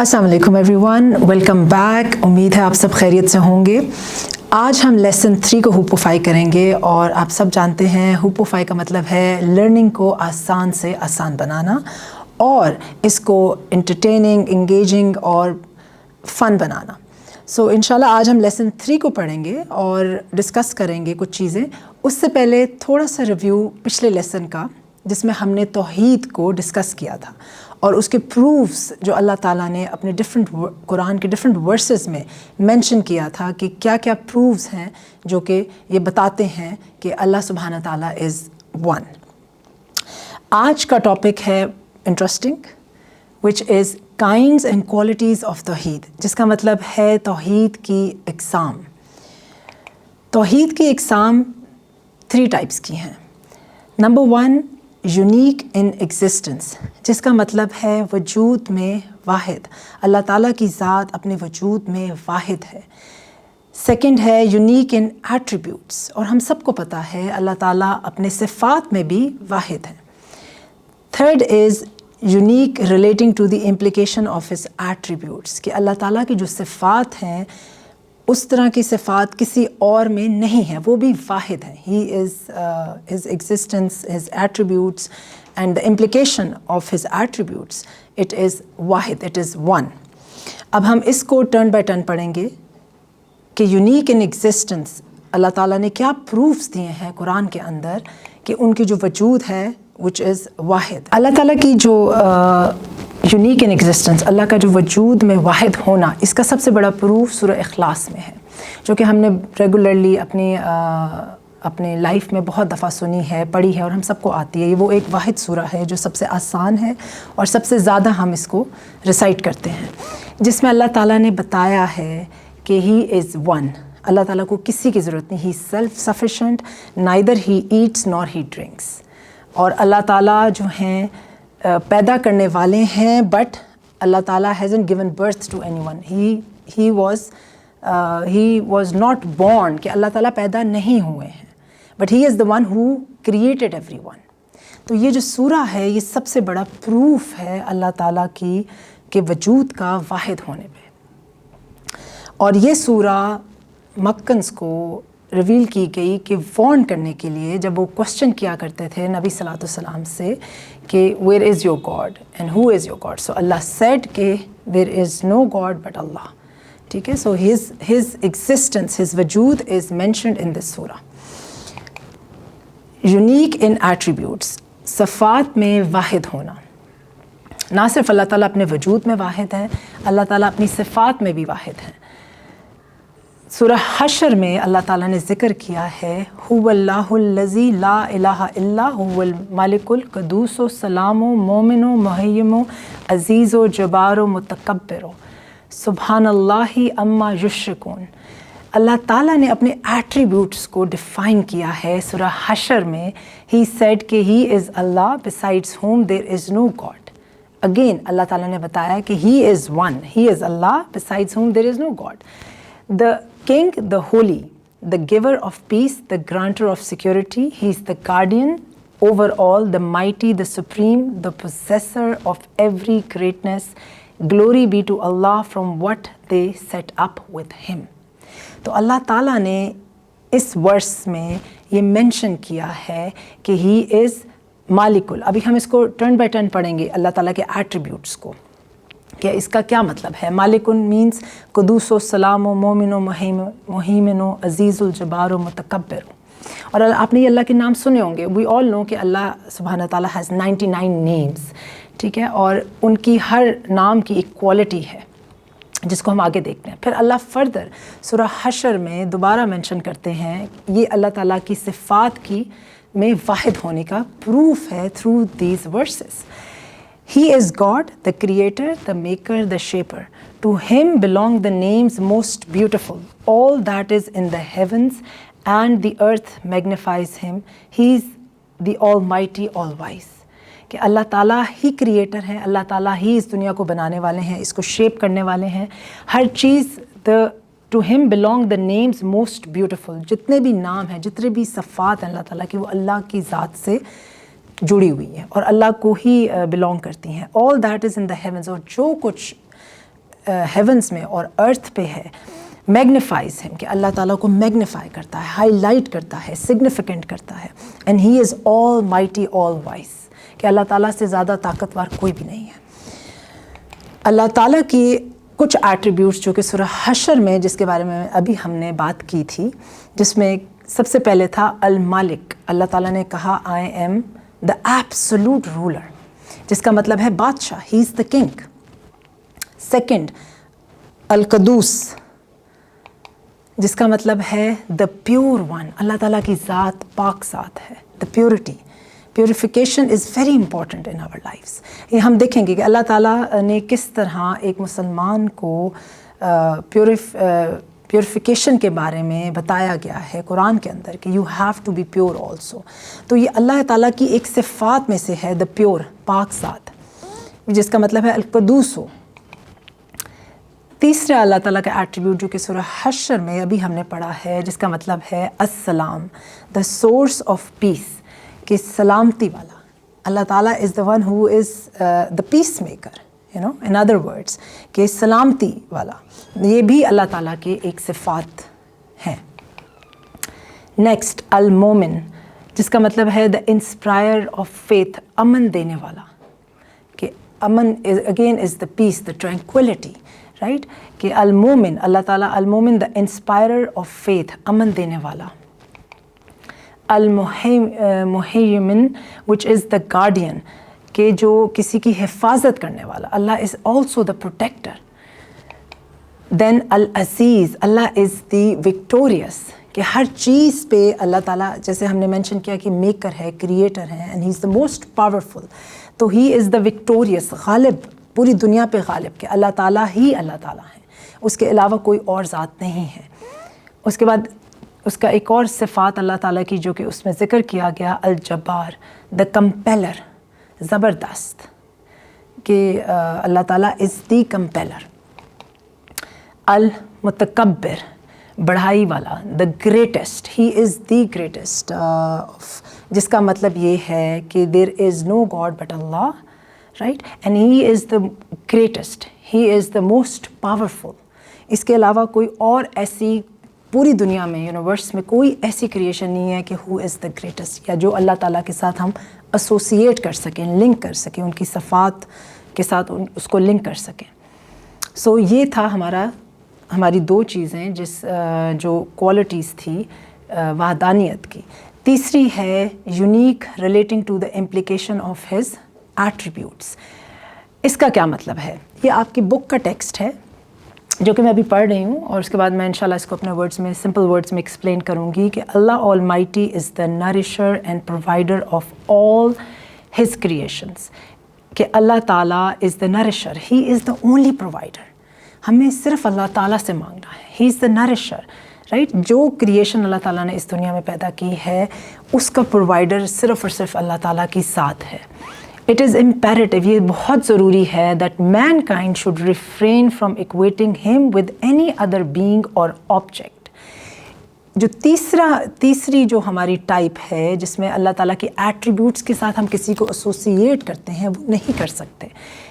अस्सलाम वालेकुम everyone, welcome back. उम्मीद है आप सब खैरियत से होंगे। आज हम लेसन 3 को हुपोफाई करेंगे और आप सब जानते हैं हुपोफाई का मतलब है लर्निंग को आसान से आसान बनाना और इसको इंटरटेनिंग, इंगेजिंग और फ़न बनाना। सो इंशाल्लाह आज हम लेसन 3 को पढ़ेंगे और डिस्कस करेंगे कुछ चीज़ें। उससे पहले थोड़ा सा रिव्यू पिछले लेसन का जिसमें हमने तौहीद को डिस्कस किया था और उसके प्रूफ्स जो अल्लाह ताला ने अपने कुरान के डिफरेंट वर्सेस में मेंशन किया था कि क्या क्या प्रूफ्स हैं जो कि ये बताते हैं कि अल्लाह सुब्हाना ताला इज़ वन। आज का टॉपिक है interesting, which is kinds and qualities of तौहीद, जिसका मतलब है तौहीद की इक़साम। तौहीद की इक़साम 3 टाइप्स की हैं। नंबर 1, यूनिक इन एग्जिस्टेंस, जिसका मतलब है वजूद में वाहिद। अल्लाह ताला की ज़ात अपने वजूद में वाहिद है। सेकंड है यूनिक इन एट्रीब्यूट्स, और हम सबको पता है अल्लाह ताला अपने सिफ़ात में भी वाहिद है। Third is unique relating to the implication of his attributes, कि अल्लाह ताला की जो सिफ़ात हैं उस तरह की सिफ़ात किसी और में नहीं है, वो भी वाहिद है। He is his existence, his attributes and the implication of his attributes, it is Wahid, it is one. अब हम इसको टर्न बाय टर्न पढ़ेंगे कि यूनिक इन एग्जिस्टेंस अल्लाह ताला ने क्या प्रूफ्स दिए हैं कुरान के अंदर कि उनकी जो वजूद है विच इज़ वाहिद। अल्लाह ताला की जो यूनिक इन एग्जिस्टेंस, अल्लाह का जो वजूद में वाहिद होना, इसका सबसे बड़ा प्रूफ सूरह इखलास में है, जो कि हमने रेगुलरली अपने लाइफ में बहुत दफ़ा सुनी है, पढ़ी है और हम सबको आती है। ये वो एक वाहिद सूरह है जो सबसे आसान है और सबसे ज़्यादा हम इसको रिसाइट करते हैं, जिसमें अल्लाह ताला ने बताया है कि ही इज़ वन। अल्लाह ताला को किसी की ज़रूरत नहीं, he self sufficient, neither he eats nor he drinks. और अल्लाह ताला जो हैं पैदा करने वाले हैं, बट अल्लाह ताला hasn't given birth to anyone. He was not born, कि अल्लाह ताला पैदा नहीं हुए हैं, but he is the one who created everyone. तो ये जो सूरा है ये सबसे बड़ा प्रूफ है अल्लाह ताला की के वजूद का वाहिद होने पे। और ये सूरा मक्कन्स को रिवील की गई कि वार्न करने के लिए, जब वो क्वेश्चन किया करते थे नबी सल्लल्लाहु अलैहि वसल्लम से कि where is your God and who is your God, so Allah said कि there is no God but Allah. ठीक है, सो हिज एग्जिस्टेंस, हिज वजूद इज़ मेंशन्ड इन दिस सूरा। यूनिक इन एट्रीब्यूट्स, सफ़ात में वाहिद होना। ना सिर्फ अल्लाह ताला अपने वजूद में वाहिद है, अल्लाह ताला अपनी सिफ़ात में भी वाहिद है। सूरह हशर में अल्लाह ताला ने ज़िक्र किया है हुवल्लाहुल्लज़ी ला इलाहा इल्ला हुवल मालिकुल क़ुद्दूसो सलामो मोमिनो मुहय्यिनो अज़ीज़ो जब्बारो मुतकब्बिरो सुब्हानल्लाहि अम्मा युश्रिकून। अल्लाह ताला ने अपने एट्रीब्यूट्स को डिफ़ाइन किया है सूरह हशर में। ही सेड कि he is Allah besides whom there is no God. Again Allah ताला ने बताया कि he is one, he is Allah besides whom there is no God. The King, the Holy, the giver of peace, the granter of security, he is the guardian over all, the mighty, the supreme, the possessor of every greatness. Glory be to Allah from what they set up with him. तो अल्लाह ताला ने इस verse में ये mention किया है कि he is मालिकुल। अभी हम इसको टर्न बाय टर्न पढ़ेंगे अल्लाह ताला के एट्रीब्यूट्स को, कि इसका क्या मतलब है। मालिकुन मीन्स क़ुद्दूसो सलामो मोमिनो मुहय्यिनो अज़ीज़ुल जब्बारो मुतकब्बिरो। और आपने ये अल्लाह के नाम सुने होंगे। वी ऑल नो कि अल्लाह सुब्हाना ताला हैज़ 99 नेम्स, ठीक है, और उनकी हर नाम की एक क्वालिटी है जिसको हम आगे देखते हैं। फिर अल्लाह फर्दर सूरह हशर में दोबारा मेंशन करते हैं, ये अल्लाह ताला की सिफ़ात की में वाहिद होने का प्रूफ है through these versus. He is God, the creator, the maker, the shaper. To him belong the names most beautiful. All that is in the heavens and the earth magnifies him. He is the almighty, all wise. कि अल्लाह ताला ही creator हैं, अल्लाह ताला ही इस दुनिया को बनाने वाले हैं, इसको शेप करने वाले हैं। हर चीज़ to him belong the names most beautiful. जितने भी नाम हैं, जितने भी सफ़ात हैं अल्लाह ताला की, वो अल्लाह की ज़ात से जुड़ी हुई है और अल्लाह को ही बिलोंग करती हैं। All that is in the heavens, और जो कुछ हेवंस में और अर्थ पे है, मैग्नीफाइज हिम, कि अल्लाह ताला को मैग्नीफाई करता है, हाईलाइट करता है, सिग्निफिकेंट करता है. And he is all mighty, all wise, कि अल्लाह ताला से ज़्यादा ताकतवर कोई भी नहीं है. अल्लाह ताला की कुछ एट्रीब्यूट्स जो कि सूरह हशर में, जिसके बारे में अभी हमने बात की थी, जिसमें सबसे पहले था अल मालिक. अल्लाह ताला ने कहा I am the absolute ruler, जिसका मतलब है बादशाह, he is the king. Second अल कदूस, जिसका मतलब है द प्योर वन. अल्लाह ताला की ज़ात पाक ज़ात है. The purity, purification is very important in our lifes. ये हम देखेंगे कि अल्लाह ताला ने किस तरह एक मुसलमान को प्योरिफिकेशन के बारे में बताया गया है कुरान के अंदर, कि you have to be pure also. तो ये अल्लाह ताला की एक सिफ़ात में से है द प्योर, पाक ज़ात, जिसका मतलब है अल-क़ुद्दूस हो. तीसरा अल्लाह ताला का एट्रीब्यूट जो कि सूरह हशर में अभी हमने पढ़ा है, जिसका मतलब है अस्सलाम, द सोर्स ऑफ पीस, कि सलामती वाला. अल्लाह ताला is the one who is the peace maker, you know, in other words, कि सलामती वाला. ये भी अल्लाह ताला की एक सिफ़ात है. नेक्स्ट अल मोमिन, जिसका मतलब है द इंस्पायर ऑफ फेथ, अमन देने वाला, कि अमन again is the peace, the tranquility, right, कि अल मोमिन, अल्लाह ताला अल मोमिन, द इंस्पायर ऑफ फेथ, अमन देने वाला. अल मुहैमिन विच इज़ द गार्डियन, के जो किसी की हिफाजत करने वाला. Allah is also the protector. Then अल अज़ीज़, अल्लाह इज़ द विक्टोरियस, कि हर चीज़ पे अल्लाह ताला, जैसे हमने मेंशन किया कि मेकर है, क्रिएटर है, and he is the most powerful. तो ही इज़ द विक्टोरियस, गालिब, पूरी दुनिया पे गालिब, कि अल्लाह ताला ही अल्लाह ताला है, उसके अलावा कोई और ज़ात नहीं है. उसके बाद उसका एक और सिफ़ात अल्लाह ताला की जो कि उसमें ज़िक्र किया गया, अल जब्बार, द कंपेलर, ज़बरदस्त, कि अल्लाह ताला इज़ द कंपेलर. अल मुतकब्बिर, बढ़ाई वाला, the greatest, he is the greatest, जिसका मतलब ये है कि there is no God but अल्लाह, right, and he is the greatest, he is the most powerful. इसके अलावा कोई और ऐसी पूरी दुनिया में, यूनिवर्स में कोई ऐसी क्रिएशन नहीं है कि हु इज़ द ग्रेटेस्ट, या जो अल्लाह ताला के साथ हम एसोसिएट कर सकें, लिंक कर सकें, उनकी सफ़ात के साथ उसको लिंक कर सकें. सो ये था हमारी दो चीज़ें जो क्वालिटीज़ थी वहदानियत की. तीसरी है unique, relating to the implication of his attributes. इसका क्या मतलब है? ये आपकी बुक का टेक्स्ट है जो कि मैं अभी पढ़ रही हूँ, और उसके बाद मैं इंशाल्लाह इसको अपने वर्ड्स में, सिंपल वर्ड्स में एक्सप्लेन करूँगी कि Allah almighty is the nourisher and provider of all his creations, कि अल्लाह ताला is the nourisher, he is the only provider. हमें सिर्फ अल्लाह ताला से मांगना है. He is the nourisher, right. जो क्रिएशन अल्लाह ताला ने इस दुनिया में पैदा की है, उसका प्रोवाइडर सिर्फ़ और सिर्फ अल्लाह ताला की साथ है. इट इज़ इम्पेरेटिव, ये बहुत ज़रूरी है, that man kind should refrain from equating him with any other being और ऑब्जेक्ट. जो तीसरी जो हमारी टाइप है, जिसमें अल्लाह ताला के एट्रीब्यूट्स के साथ हम किसी को एसोसिएट करते हैं, वो नहीं कर सकते.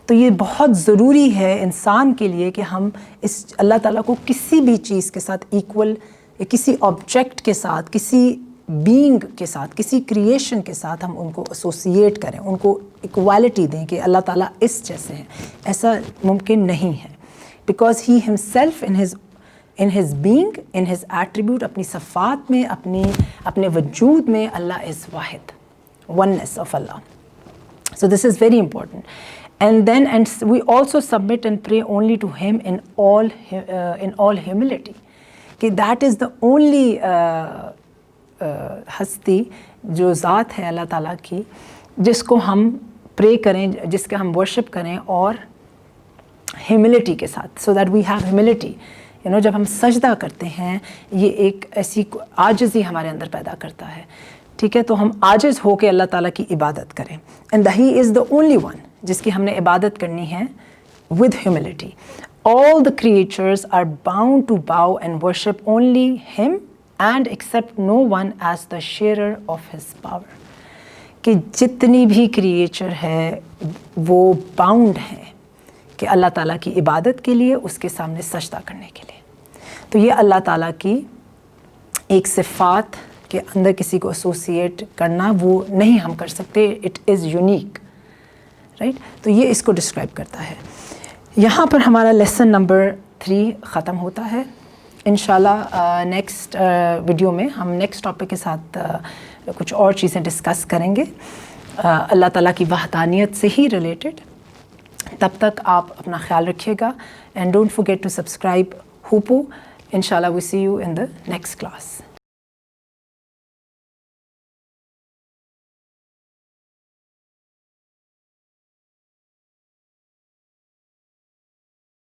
तो ये बहुत ज़रूरी है इंसान के लिए कि हम इस अल्लाह ताला को किसी भी चीज़ के साथ इक्वल, किसी ऑब्जेक्ट के साथ, किसी बीइंग के साथ, किसी क्रिएशन के साथ हम उनको एसोसिएट करें, उनको इक्वालिटी दें कि अल्लाह ताला इस जैसे हैं. ऐसा मुमकिन नहीं है, because he himself in his being, in his attribute, अपनी सफ़ात में, अपने वजूद में, अल्लाह इज़ वाहिद, oneness of Allah. So this is very important. And we also submit and pray only to Him in all humility. कि that is the only हस्ती, जो ज़ात है अल्लाह ताला की, जिसको हम प्रे करें, जिसका हम वर्शिप करें, और ह्यूमिलिटी के साथ, so that we have humility. जब हम सजदा करते हैं, ये एक ऐसी आजिज़ी हमारे अंदर पैदा करता है. ठीक है, तो हम आजिज़ होकर अल्लाह ताला की इबादत करें. And he is the only one जिसकी हमने इबादत करनी है with humility. All the creatures are bound to bow and worship only Him and accept no one as the sharer of His power. कि जितनी भी क्रिएचर है वो बाउंड हैं کہ اللہ تعالیٰ کی عبادت کے لیے، اس کے سامنے سجدہ کرنے کے لیے. تو یہ اللہ تعالیٰ کی ایک صفات کے اندر کسی کو ایسوسیٹ کرنا وہ نہیں ہم کر سکتے. It is unique, right. تو یہ اس کو ڈسکرائب کرتا ہے. یہاں پر ہمارا لیسن نمبر 3 ختم ہوتا ہے. انشاءاللہ نیکسٹ ویڈیو میں ہم نیکسٹ ٹاپک کے ساتھ کچھ اور چیزیں ڈسکس کریں گے اللہ تعالیٰ کی وحدانیت سے ہی ریلیٹڈ. تب تک آپ اپنا خیال رکھیے گا and don't forget to subscribe ہوپو. انشاءاللہ we see you in the next class.